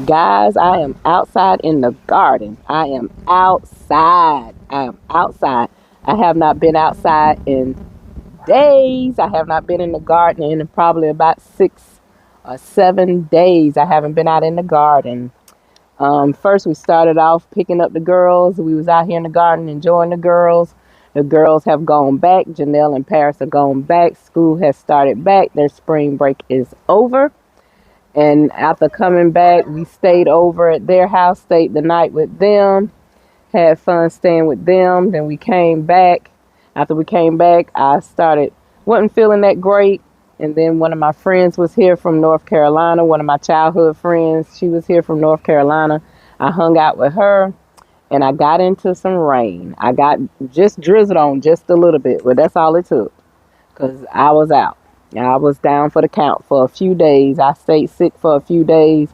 Guys, I am outside in the garden. I am outside. I am outside. I have not been outside in days. I have not been in the garden in probably about 6 or 7 days. I haven't been out in the garden. First, we started off picking up the girls. We was out here in the garden enjoying the girls. The girls have gone back. Janelle and Paris have gone back. School has started back. Their spring break is over. And after coming back, we stayed over at their house, stayed the night with them, had fun staying with them. Then we came back. After we came back, wasn't feeling that great. And then one of my friends was here from North Carolina, one of my childhood friends. She was here from North Carolina. I hung out with her and I got into some rain. I got just drizzled on just a little bit, but that's all it took because I was out. I was down for the count for a few days. I stayed sick for a few days.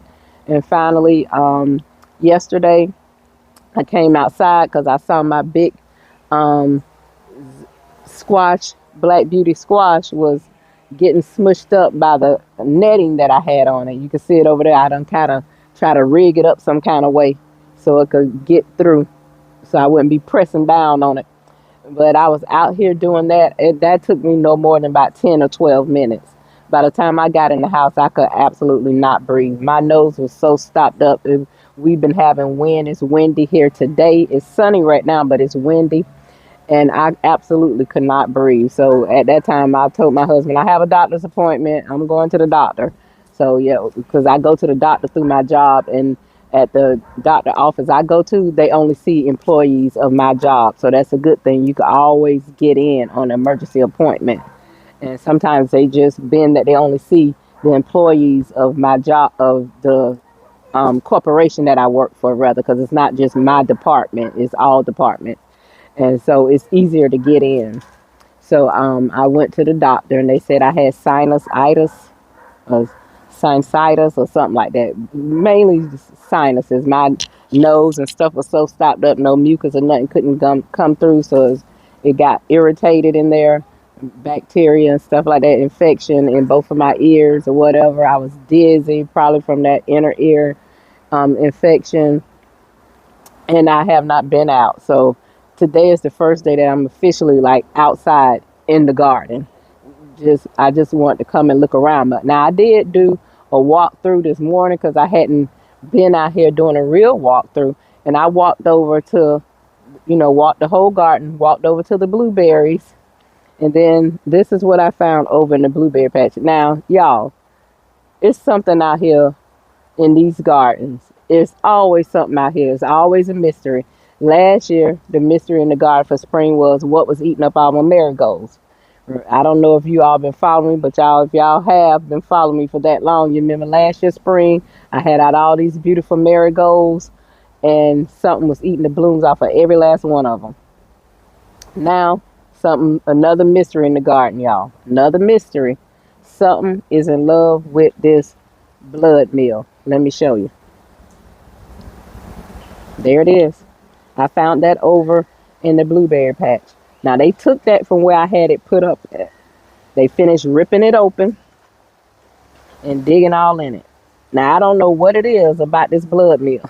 And finally, yesterday, I came outside because I saw my big um, squash, Black Beauty squash, was getting smushed up by the netting that I had on it. You can see it over there. I done kind of try to rig it up some kind of way so it could get through so I wouldn't be pressing down on it. But I was out here doing that. That took me no more than about 10 or 12 minutes. By the time I got in the house, I could absolutely not breathe. My nose was so stopped up. We've been having wind. It's windy here today. It's sunny right now, but it's windy. And I absolutely could not breathe. So at that time, I told my husband, I have a doctor's appointment. I'm going to the doctor. So, yeah, because I go to the doctor through my job. And at the doctor office I go to, they only see employees of my job. So that's a good thing. You can always get in on an emergency appointment. And sometimes they just been that they only see the employees of my job, of the corporation that I work for, rather, because it's not just my department, it's all departments. And so it's easier to get in. So I went to the doctor and they said I had sinusitis, or sinusitis or something like that. Mainly sinuses. My nose and stuff was so stopped up, no mucus or nothing couldn't come through. So it got irritated in there, bacteria and stuff like that, infection in both of my ears or whatever. I was dizzy, probably from that inner ear infection. And I have not been out. So today is the first day that I'm officially like outside in the garden. I just want to come and look around. But now I did do a walkthrough this morning because I hadn't been out here doing a real walkthrough. And I walked over to, walked the whole garden, walked over to the blueberries. And then this is what I found over in the blueberry patch. Now, y'all, it's something out here in these gardens. There's always something out here. It's always a mystery. Last year, the mystery in the garden for spring was what was eating up all my marigolds. I don't know if you all been following me, but if y'all have been following me for that long, you remember last year spring, I had out all these beautiful marigolds, and something was eating the blooms off of every last one of them. Now, another mystery in the garden, y'all. Another mystery. Something is in love with this blood meal. Let me show you. There it is. I found that over in the blueberry patch. Now they took that from where I had it put up at. They finished ripping it open and digging all in it. Now I don't know what it is about this blood meal.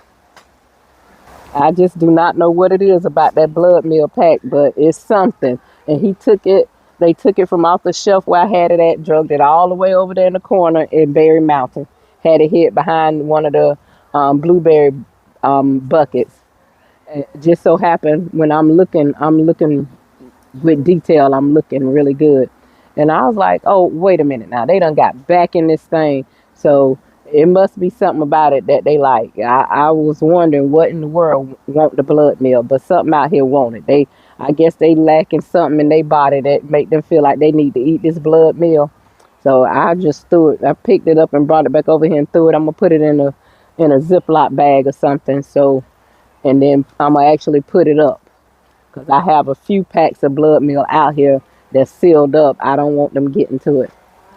I just do not know what it is about that blood meal pack, but it's something. And they took it from off the shelf where I had it at, drugged it all the way over there in the corner in Berry Mountain. Had it hid behind one of the blueberry buckets. It just so happened when I'm looking with detail, I'm looking really good. And I was like, oh, wait a minute now. They done got back in this thing. So it must be something about it that they like. I was wondering what in the world want the blood meal, but something out here want it. I guess they lacking something in their body that make them feel like they need to eat this blood meal. So I just threw it. I picked it up and brought it back over here and threw it. I'm gonna put it in a Ziploc bag or something. And then I'm gonna actually put it up because I have a few packs of blood meal out here that's sealed up. I don't want them getting to it.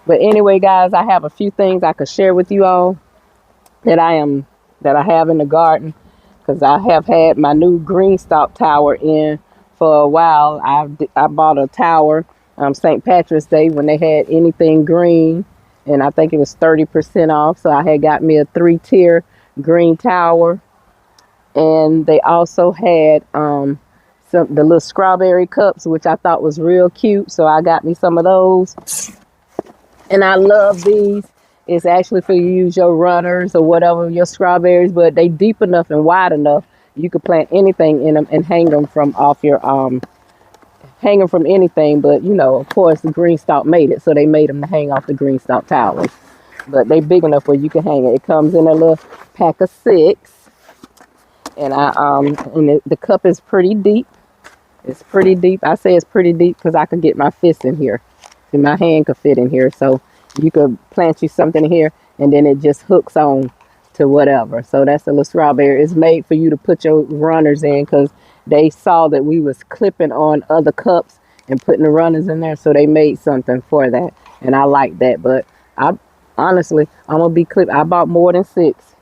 But anyway, guys, I have a few things I could share with you all that I have in the garden because I have had my new green stalk tower in for a while. I bought a tower St. Patrick's Day when they had anything green, and I think it was 30% off. So I had got me a 3-tier green tower. And they also had the little strawberry cups, which I thought was real cute. So I got me some of those. And I love these. It's actually for you to use your runners or whatever, your strawberries, but they deep enough and wide enough you could plant anything in them and hang them from off your hang them from anything. But you know, of course, the Green Stalk made it, so they made them to hang off the Green Stalk towers. But they big enough where you can hang it. It comes in a little pack of 6, and the cup is pretty deep. It's pretty deep. I say it's pretty deep because I could get my fist in here. See, my hand could fit in here, so you could plant you something here, and then it just hooks on to whatever. So that's a little strawberry. It's made for you to put your runners in because they saw that we was clipping on other cups and putting the runners in there, so they made something for that, and I like that. But I honestly, I'm gonna be clip. I bought more than 6.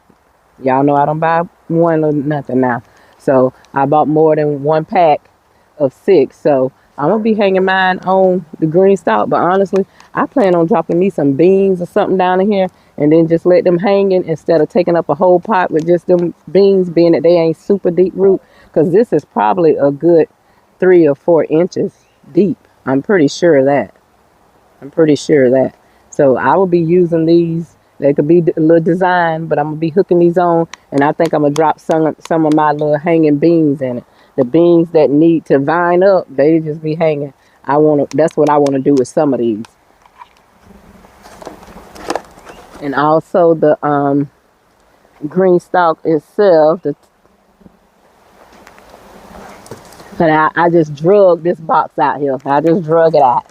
Y'all know I don't buy one or nothing now, so I bought more than one pack of 6. So I'm gonna be hanging mine on the Green Stalk. But honestly, I plan on dropping me some beans or something down in here and then just let them hanging instead of taking up a whole pot with just them beans, being that they ain't super deep root, because this is probably a good 3 or 4 inches deep. I'm pretty sure of that. So I will be using these. They could be a little design, but I'm gonna be hooking these on, and I think I'm gonna drop some of my little hanging beans in it. The beans that need to vine up, they just be hanging. That's what I wanna do with some of these. And also the Green Stalk itself. But I just drug this box out here. I just drug it out.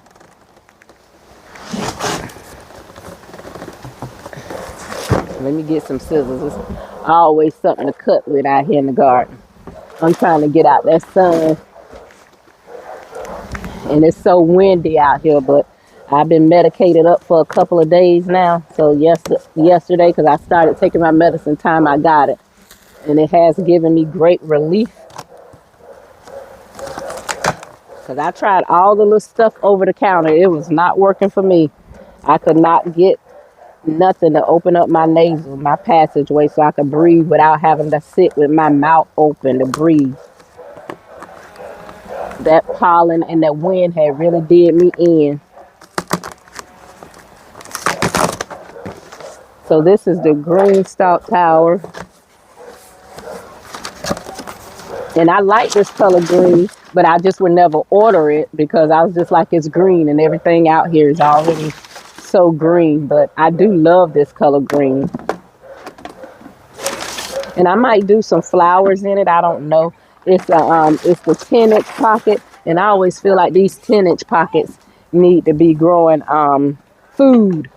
Let me get some scissors. It's always something to cut with out here in the garden. I'm trying to get out that sun. And it's so windy out here, but I've been medicated up for a couple of days now. So yesterday, because I started taking my medicine time I got it. And it has given me great relief. Because I tried all the little stuff over the counter. It was not working for me. I could not get nothing to open up my nasal, my passageway, so I could breathe without having to sit with my mouth open to breathe. That pollen and that wind had really did me in. So this is the Green Stalk Tower. And I like this color green, but I just would never order it because I was just like, it's green and everything out here is already so green. But I do love this color green. And I might do some flowers in it. I don't know. It's the 10-inch pocket, and I always feel like these 10-inch pockets need to be growing food.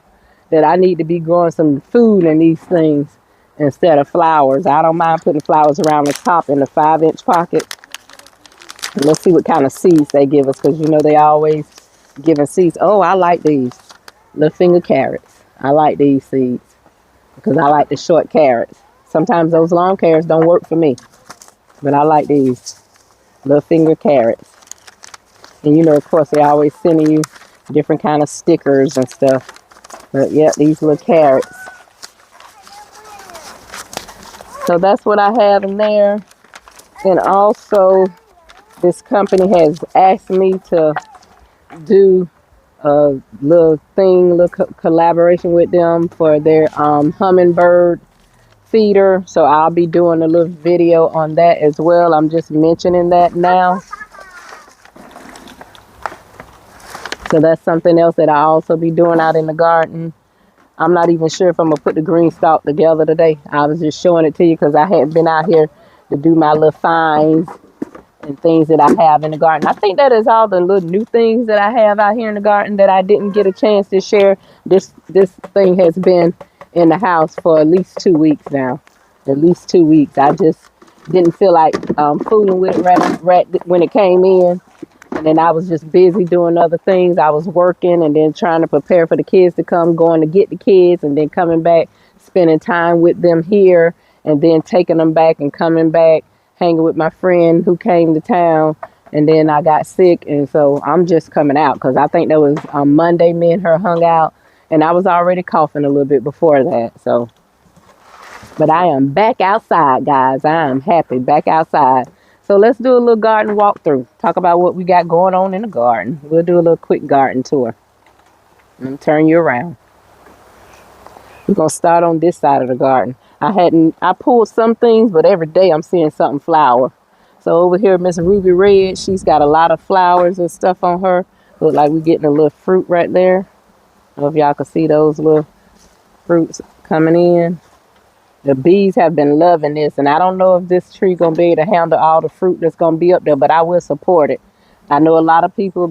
That I need to be growing some food in these things instead of flowers. I don't mind putting flowers around the top in the 5-inch pocket. And let's see what kind of seeds they give us, because you know they always giving seeds. Oh, I like these little finger carrots. I like these seeds because I like the short carrots. Sometimes those long carrots don't work for me, but I like these little finger carrots. And you know, of course, they always sending you different kind of stickers and stuff. But yeah, these little carrots. So that's what I have in there. And also, this company has asked me to do a little collaboration with them for their hummingbird feeder. So I'll be doing a little video on that as well. I'm just mentioning that now. So that's something else that I also be doing out in the garden. I'm not even sure if I'm going to put the Green Stalk together today. I was just showing it to you because I hadn't been out here to do my little finds and things that I have in the garden. I think that is all the little new things that I have out here in the garden that I didn't get a chance to share. This thing has been in the house for at least 2 weeks now. At least 2 weeks. I just didn't feel like fooling with it right when it came in. And then I was just busy doing other things. I was working and then trying to prepare for the kids to come, going to get the kids, and then coming back, spending time with them here, and then taking them back and coming back, hanging with my friend who came to town. And then I got sick, and so I'm just coming out because I think that was on Monday me and her hung out, and I was already coughing a little bit before that. So But I am back outside, guys. I am happy back outside. So let's do a little garden walkthrough. Talk about what we got going on in the garden. We'll do a little quick garden tour. Let me turn you around. We're gonna start on this side of the garden. I pulled some things, but every day I'm seeing something flower. So over here, Miss Ruby Red, she's got a lot of flowers and stuff on her. Look like we're getting a little fruit right there. I don't know if y'all can see those little fruits coming in. The bees have been loving this, and I don't know if this tree gonna be able to handle all the fruit that's gonna be up there, but I will support it. I know a lot of people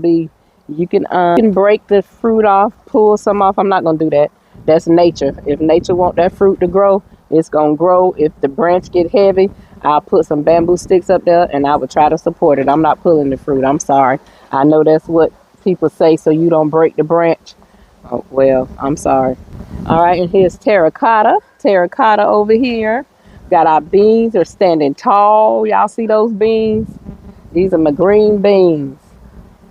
you can break the fruit off, pull some off. I'm not gonna do that. That's nature. If nature want that fruit to grow, it's gonna grow. If the branch get heavy, I'll put some bamboo sticks up there, and I will try to support it. I'm not pulling the fruit. I'm sorry. I know that's what people say, so you don't break the branch. Oh, well, I'm sorry. All right, and here's terracotta. Terracotta over here. Got our beans. They're standing tall. Y'all see those beans? These are my green beans,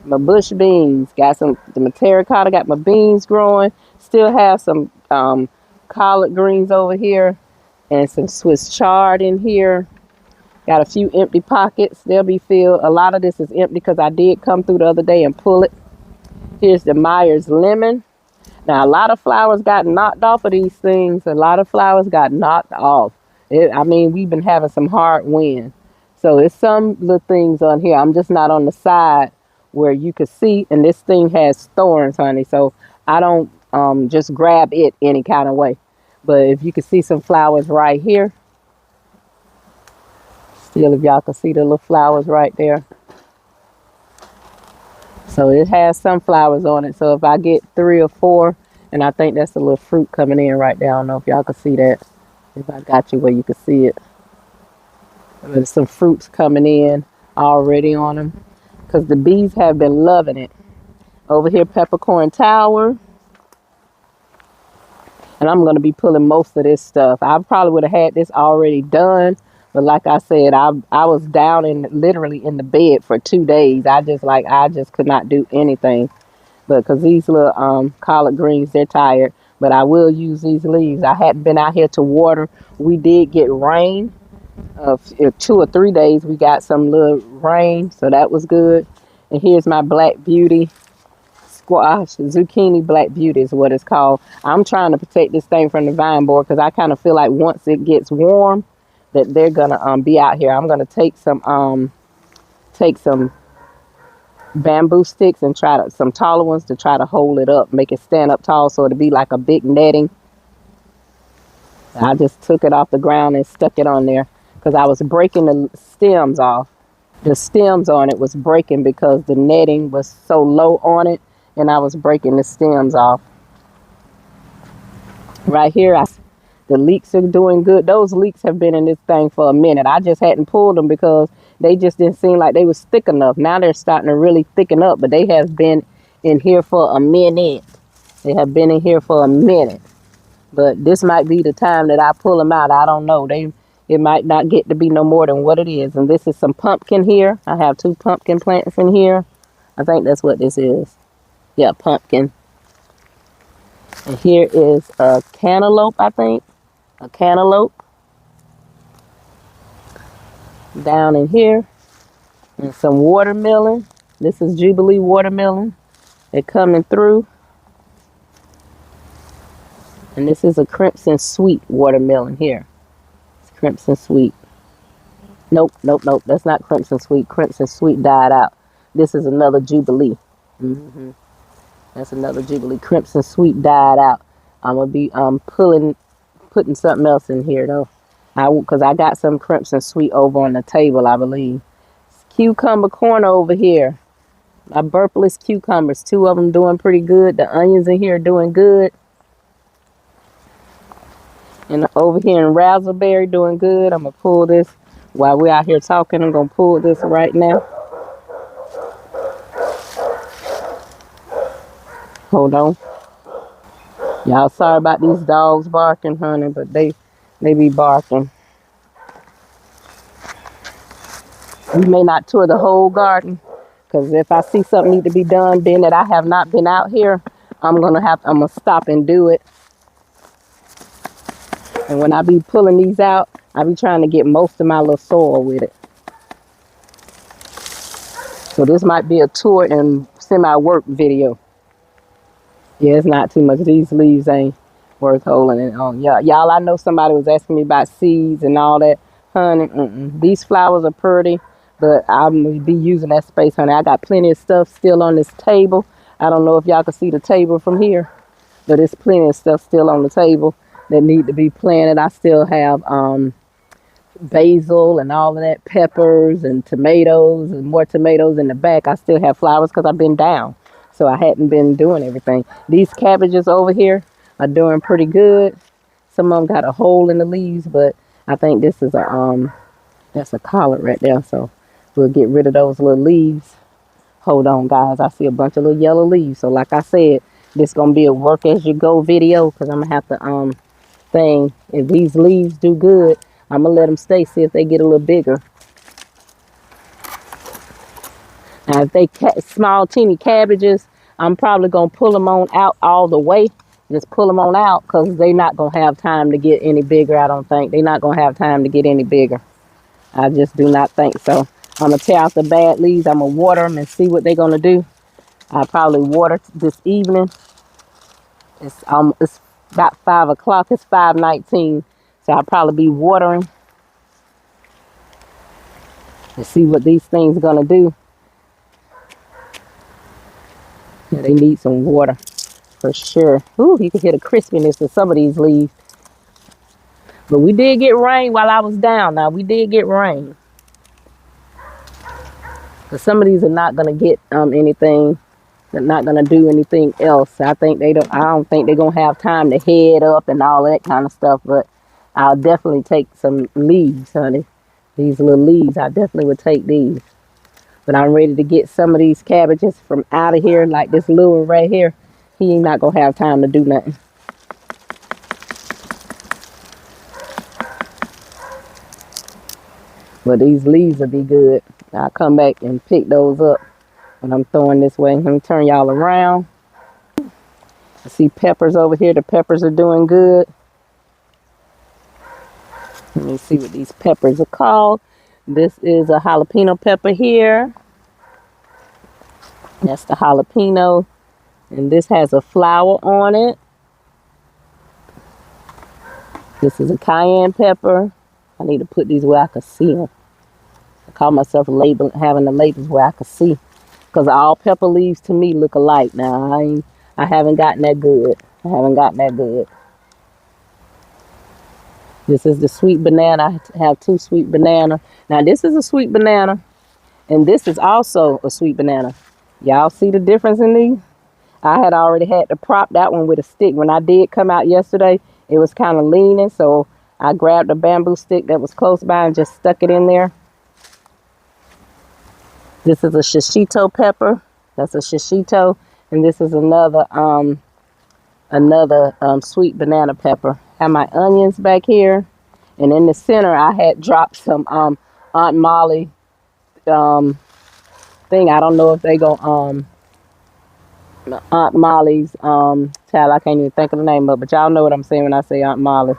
my bush beans. Got the terracotta. Got my beans growing. Still have some collard greens over here and some Swiss chard in here. Got a few empty pockets. They'll be filled. A lot of this is empty because I did come through the other day and pull it. Here's the Myers lemon. Now, a lot of flowers got knocked off of these things. A lot of flowers got knocked off. We've been having some hard wind. So it's some little things on here. I'm just not on the side where you can see. And this thing has thorns, honey. So I don't just grab it any kind of way. But if you can see some flowers right here. Still, if y'all can see the little flowers right there. So it has some flowers on it. So if I get 3 or 4, and I think that's a little fruit coming in right there. I don't know if y'all can see that. If I got you where you can see it. There's some fruits coming in already on them. Because the bees have been loving it. Over here, peppercorn tower. And I'm going to be pulling most of this stuff. I probably would have had this already done. But like I said, I was down literally in the bed for 2 days. I just could not do anything. But because these little collard greens, they're tired. But I will use these leaves. I hadn't been out here to water. We did get rain. 2 or 3 days we got some little rain. So that was good. And here's my Black Beauty squash. Zucchini Black Beauty is what it's called. I'm trying to protect this thing from the vine board because I kind of feel like once it gets warm, that they're gonna be out here. I'm gonna take some bamboo sticks and some taller ones to try to hold it up, make it stand up tall, so it'll be like a big netting. I just took it off the ground and stuck it on there because I was breaking the stems off. The stems on it was breaking because the netting was so low on it, and I was breaking the stems off. Right here, the leeks are doing good. Those leeks have been in this thing for a minute. I just hadn't pulled them because they just didn't seem like they was thick enough. Now they're starting to really thicken up, but they have been in here for a minute. They have been in here for a minute. But this might be the time that I pull them out. I don't know. It might not get to be no more than what it is. And this is some pumpkin here. I have 2 pumpkin plants in here. I think that's what this is. Yeah, pumpkin. And here is a cantaloupe, I think. A cantaloupe down in here, and some watermelon. This is Jubilee watermelon. They're coming through. And this is a crimson sweet watermelon here. It's crimson sweet. Nope. That's not crimson sweet. Crimson sweet died out. This is another Jubilee. That's another Jubilee. Crimson sweet died out. I'm gonna be putting something else in here though, because I got some crimson sweet over on the table, I believe. Cucumber corner over here. My burpless cucumbers, 2 of them doing pretty good. The onions in here are doing good. And over here in raspberry doing good. I'm gonna pull this while we're out here talking. I'm gonna pull this right now. Hold on. Y'all sorry about these dogs barking, honey, but they be barking. We may not tour the whole garden, because if I see something need to be done, being that I have not been out here, I'm gonna stop and do it. And when I be pulling these out, I be trying to get most of my little soil with it. So this might be a tour and semi-work video. Yeah, it's not too much. These leaves ain't worth holding it on. Yeah, y'all, I know somebody was asking me about seeds and all that. Honey, these flowers are pretty, but I'm going to be using that space, honey. I got plenty of stuff still on this table. I don't know if y'all can see the table from here, but there's plenty of stuff still on the table that need to be planted. I still have basil and all of that, peppers and tomatoes and more tomatoes in the back. I still have flowers because I've been down, so I hadn't been doing everything. These cabbages over here are doing pretty good. Some of them got a hole in the leaves, but I think this is a that's a collard right there, so we'll get rid of those little leaves. Hold on, guys, I see a bunch of little yellow leaves. So like I said, this gonna be a work as you go video, because I'm gonna have to thing, if these leaves do good, I'm gonna let them stay, see if they get a little bigger. Now if they small teeny cabbages, I'm probably gonna pull them on out all the way. Just pull them on out, because they're not gonna have time to get any bigger. I don't think they're not gonna have time to get any bigger. I just do not think so. I'm gonna tear out the bad leaves. I'm gonna water them and see what they're gonna do. I'll probably water this evening. It's about 5 o'clock. It's 5:19, so I'll probably be watering to see what these things are gonna do. Yeah, they need some water for sure. Ooh, you can hear the crispiness of some of these leaves. But we did get rain while I was down. Now we did get rain. But some of these are not gonna get anything. They're not gonna do anything else. I don't think they're gonna have time to head up and all that kind of stuff. But I'll definitely take some leaves, honey. These little leaves, I definitely would take these. But I'm ready to get some of these cabbages from out of here, like this little one right here. He ain't not gonna have time to do nothing. But these leaves will be good. I'll come back and pick those up when I'm throwing this way. Let me turn y'all around. I see peppers over here. The peppers are doing good. Let me see what these peppers are called. This is a jalapeno pepper here. That's the jalapeno. And this has a flower on it. This is a cayenne pepper. I need to put these where I can see them. I call myself having the labels where I can see. Because all pepper leaves to me look alike. Now, I haven't gotten that good. This is the sweet banana. I have 2 sweet banana. Now, this is a sweet banana. And this is also a sweet banana. Y'all see the difference in these? I had already had to prop that one with a stick. When I did come out yesterday, it was kind of leaning. So I grabbed a bamboo stick that was close by and just stuck it in there. This is a shishito pepper. That's a shishito. And this is another sweet banana pepper. Have my onions back here. And in the center, I had dropped some Aunt Molly thing. I don't know if they go Aunt Molly's child. I can't even think of the name of it, but y'all know what I'm saying when I say Aunt Molly.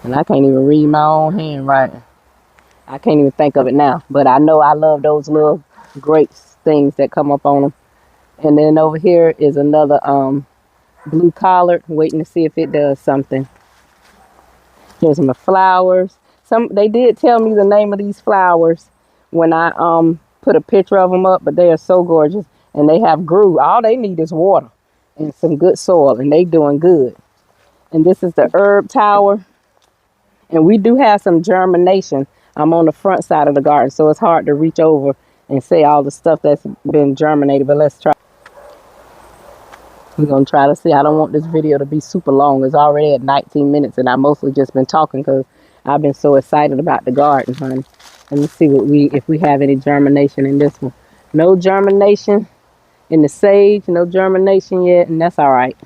And I can't even read my own hand right. I can't even think of it now, but I know I love those little grapes things that come up on them. And then over here is another blue collard, waiting to see if it does something. Here's my flowers. They did tell me the name of these flowers when I put a picture of them up, but they are so gorgeous and they have grew. All they need is water and some good soil, and they doing good. And this is the herb tower, and we do have some germination. I'm on the front side of the garden, so it's hard to reach over and say all the stuff that's been germinated, but let's try. We're going to try to see. I don't want this video to be super long. It's already at 19 minutes, and I mostly just been talking because I've been so excited about the garden, honey. Let me see if we have any germination in this one. No germination in the sage, no germination yet, and that's all right.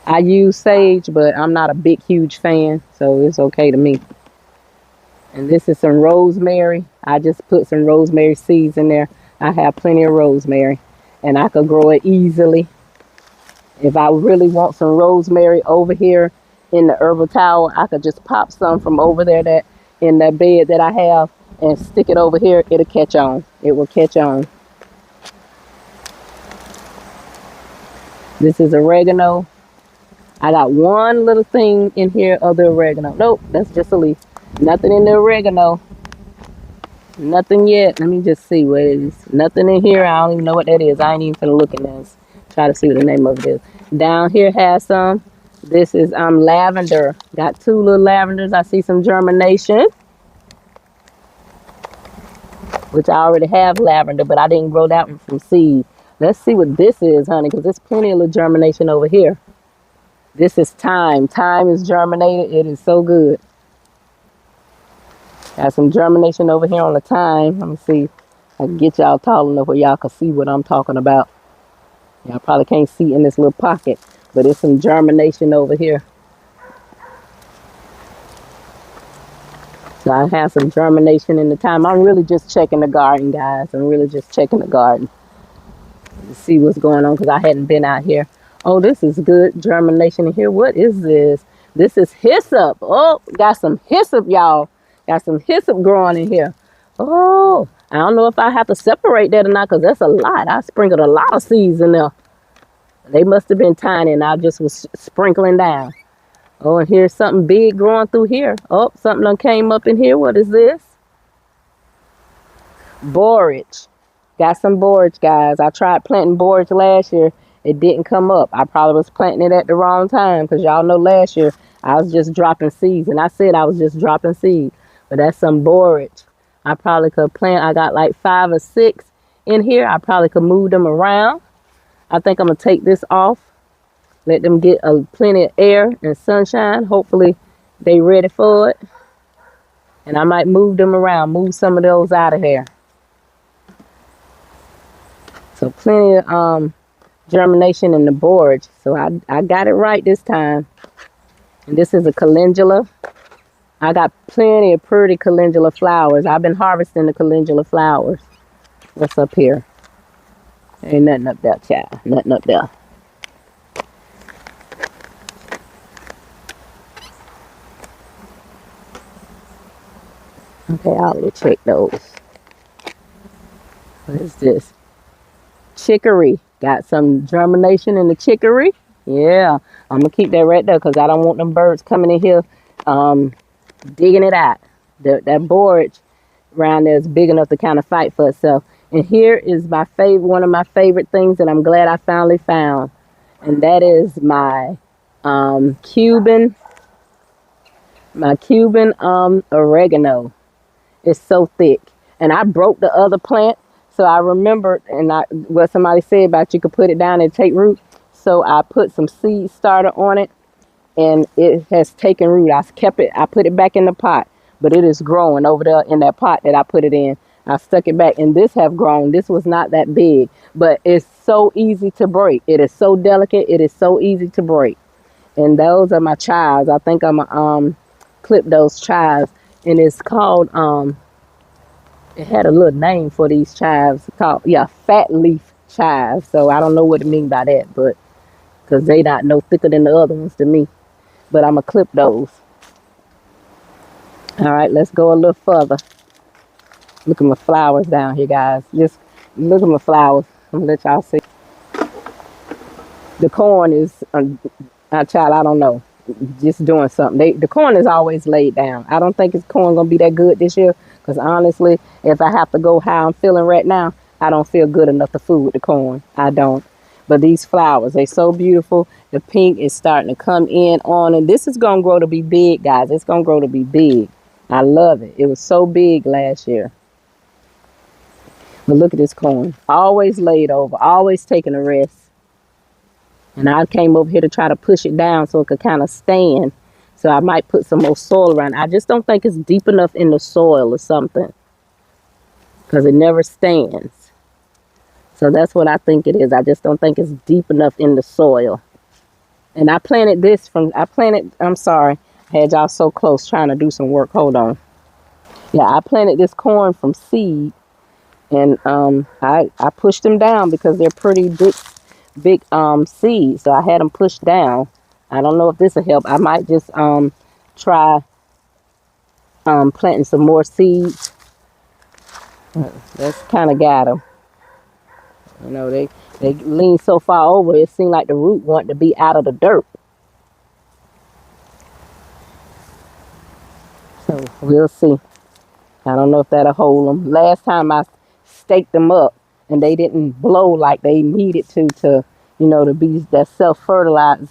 I use sage, but I'm not a big, huge fan, so it's okay to me. And this is some rosemary. I just put some rosemary seeds in there. I have plenty of rosemary, and I could grow it easily. If I really want some rosemary over here in the herbal towel, I could just pop some from over there that in that bed that I have and stick it over here. It'll catch on. It will catch on. This is oregano. I got one little thing in here of the oregano. Nope, that's just a leaf. Nothing in the oregano. Nothing yet. Let me just see what it is. Nothing in here. I don't even know what that is. I ain't even gonna look in this. Try to see what the name of it is. Down here has some. This is lavender. Got two little lavenders. I see some germination, which I already have lavender, but I didn't grow that one from seed. Let's see what this is, honey, because there's plenty of little germination over here. This is thyme. Thyme is germinated. It is so good. Got some germination over here on the thyme. Let me see if I can get y'all tall enough where y'all can see what I'm talking about. Y'all probably can't see in this little pocket, but it's some germination over here. So I have some germination in the thyme. I'm really just checking the garden, guys. I'm really just checking the garden to see what's going on because I hadn't been out here. Oh, this is good germination in here. What is this? This is hyssop. Oh, got some hyssop, y'all. Got some hyssop growing in here. Oh, I don't know if I have to separate that or not because that's a lot. I sprinkled a lot of seeds in there. They must have been tiny and I just was sprinkling down. Oh, and here's something big growing through here. Oh, something done came up in here. What is this? Borage. Got some borage, guys. I tried planting borage last year. It didn't come up. I probably was planting it at the wrong time because y'all know last year I was just dropping seeds. And I said I was just dropping seeds. But that's some borage. I probably could plant. I got like 5 or 6 in here. I probably could move them around. I think I'm going to take this off. Let them get plenty of air and sunshine. Hopefully they ready for it. And I might move them around. Move some of those out of here. So plenty of germination in the borage. So I got it right this time. And this is a calendula. I got plenty of pretty calendula flowers. I've been harvesting the calendula flowers. What's up here? Ain't nothing up there, child. Nothing up there. Okay, I already checked those. What is this? Chicory. Got some germination in the chicory. Yeah, I'm going to keep that right there because I don't want them birds coming in here digging it out. That borage around there is big enough to kind of fight for itself. And here is my favorite, one of my favorite things that I'm glad I finally found. And that is my Cuban oregano. It's so thick. And I broke the other plant. So I remembered what somebody said about you could put it down and take root. So I put some seed starter on it and it has taken root. I put it back in the pot, but it is growing over there in that pot that I put it in. I stuck it back and this have grown. This was not that big, but it's so easy to break. It is so delicate. It is so easy to break. And those are my chives. I think I'm gonna clip those chives. And it's called it had a little name for these chives called fat leaf chives. So I don't know what it mean by that, but because they not no thicker than the other ones to me. But I'm gonna clip those. All right, let's go a little further. Look at my flowers down here, guys. Just look at my flowers. I'm gonna let y'all see. The corn is, child, I don't know. Just doing something. The corn is always laid down. I don't think it's corn gonna be that good this year. Because honestly, if I have to go how I'm feeling right now, I don't feel good enough to food with the corn. I don't. But these flowers, they're so beautiful. The pink is starting to come in on. And this is going to grow to be big, guys. It's going to grow to be big. I love it. It was so big last year. But look at this corn. Always laid over. Always taking a rest. And I came over here to try to push it down so it could kind of stand. So I might put some more soil around. I just don't think it's deep enough in the soil or something. Because it never stands. So that's what I think it is. I just don't think it's deep enough in the soil. And I planted this I'm sorry. I had y'all so close trying to do some work. Hold on. Yeah, I planted this corn from seed. And I pushed them down because they're pretty big. big seeds, so I had them pushed down. I don't know if this will help. I might just try planting some more seeds. That's kind of got them. You know, they lean so far over, it seemed like the root wanted to be out of the dirt. So we'll see. I don't know if that'll hold them. Last time I staked them up and they didn't blow like they needed to, you know, to be that self-fertilizing,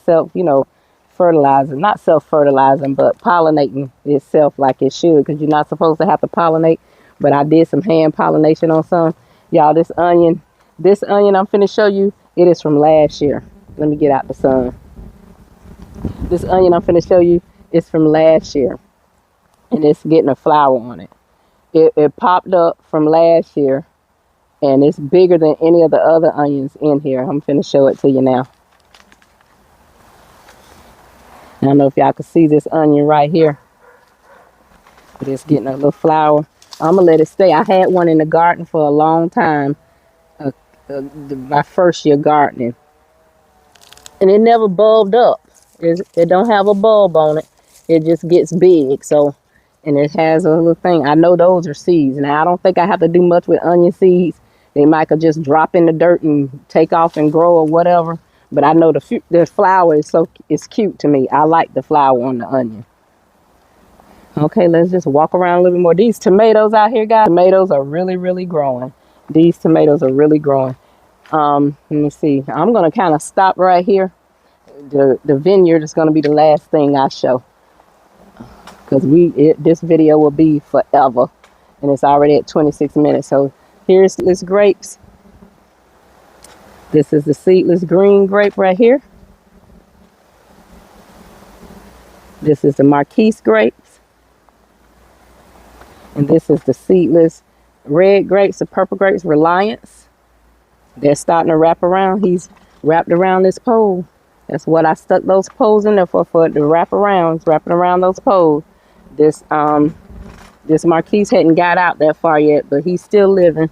fertilizing, not self-fertilizing, but pollinating itself like it should, because you're not supposed to have to pollinate. But I did some hand pollination on some. Y'all, this onion I'm finna show you, it is from last year. Let me get out the sun. This onion I'm finna show you is from last year, and it's getting a flower on it. It popped up from last year, and it's bigger than any of the other onions in here. I'm finna show it to you now. I don't know if y'all can see this onion right here, but it's getting a little flower. I'm gonna let it stay. I had one in the garden for a long time, my first year gardening, and it never bulbed up. It don't have a bulb on it. It just gets big. So, and it has a little thing. I know those are seeds. Now I don't think I have to do much with onion seeds. They might could just drop in the dirt and take off and grow or whatever. But I know the flower is cute to me. I like the flower on the onion. Okay, let's just walk around a little bit more. These tomatoes out here, guys, tomatoes are really, really growing. These tomatoes are really growing. Let me see. I'm going to kind of stop right here. The vineyard is going to be the last thing I show, because this video will be forever, and it's already at 26 minutes. So here's this grapes. This is the seedless green grape right here. This is the Marquise grapes. And this is the seedless red grapes, the purple grapes, Reliance. They're starting to wrap around. He's wrapped around this pole. That's what I stuck those poles in there for it to wrap around. It's wrapping around those poles. This Marquise hadn't got out that far yet, but he's still living.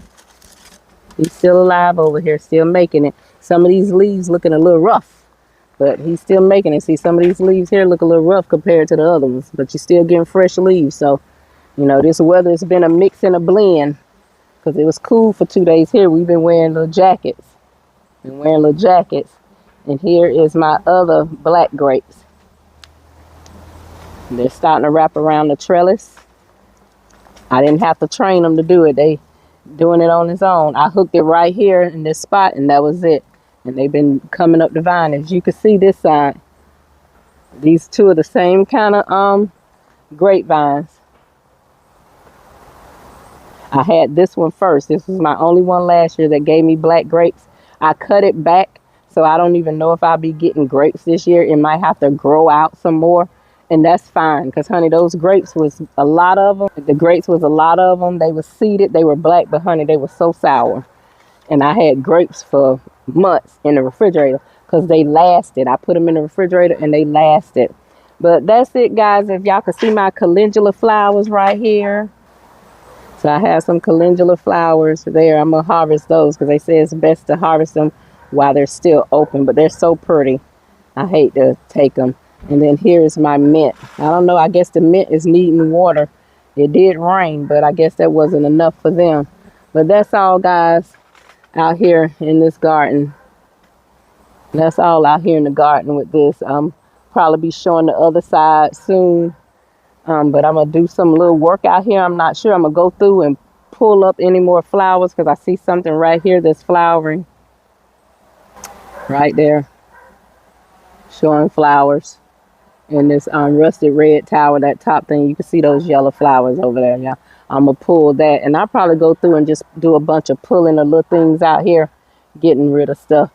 He's still alive over here, still making it. Some of these leaves looking a little rough, but he's still making it. See, some of these leaves here look a little rough compared to the other ones, but you're still getting fresh leaves. So, you know, this weather has been a mix and a blend, because it was cool for 2 days here. We've been wearing little jackets. And here is my other black grapes. They're starting to wrap around the trellis. I didn't have to train them to do it. They doing it on its own. I hooked it right here in this spot, and that was it. And they've been coming up the vine. As you can see this side, these two are the same kind of grapevines. I had this one first. This was my only one last year that gave me black grapes. I cut it back, so I don't even know if I'll be getting grapes this year. It might have to grow out some more, and that's fine, because honey, those grapes was a lot of them. The grapes was a lot of them. They were seeded. They were black, but honey, they were so sour. And I had grapes for months in the refrigerator because they lasted. I put them in the refrigerator and they lasted. But that's it, guys. If y'all can see my calendula flowers right here. So I have some calendula flowers there. I'm going to harvest those because they say it's best to harvest them while they're still open. But they're so pretty. I hate to take them. And then here's my mint. I don't know. I guess the mint is needing water. It did rain, but I guess that wasn't enough for them. But that's all, guys, out here in this garden. That's all out here in the garden with this. Probably be showing the other side soon. But I'm going to do some little work out here. I'm not sure. I'm going to go through and pull up any more flowers because I see something right here that's flowering. Right there. Showing flowers. And this rusted red tower, that top thing, you can see those yellow flowers over there. Yeah, I'm going to pull that. And I'll probably go through and just do a bunch of pulling the little things out here. Getting rid of stuff.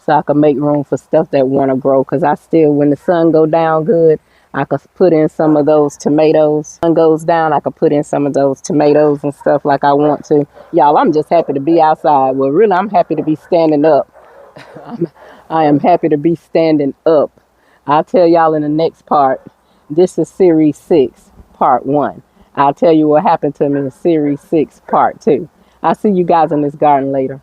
So I can make room for stuff that want to grow. Because I still, when the sun go down good, I could put in some of those tomatoes. Sun goes down, I could put in some of those tomatoes and stuff like I want to. Y'all, I'm just happy to be outside. Well, really, I'm happy to be standing up. I am happy to be standing up. I'll tell y'all in the next part. This is Series 6, Part 1. I'll tell you what happened to me in Series 6, Part 2. I'll see you guys in this garden later.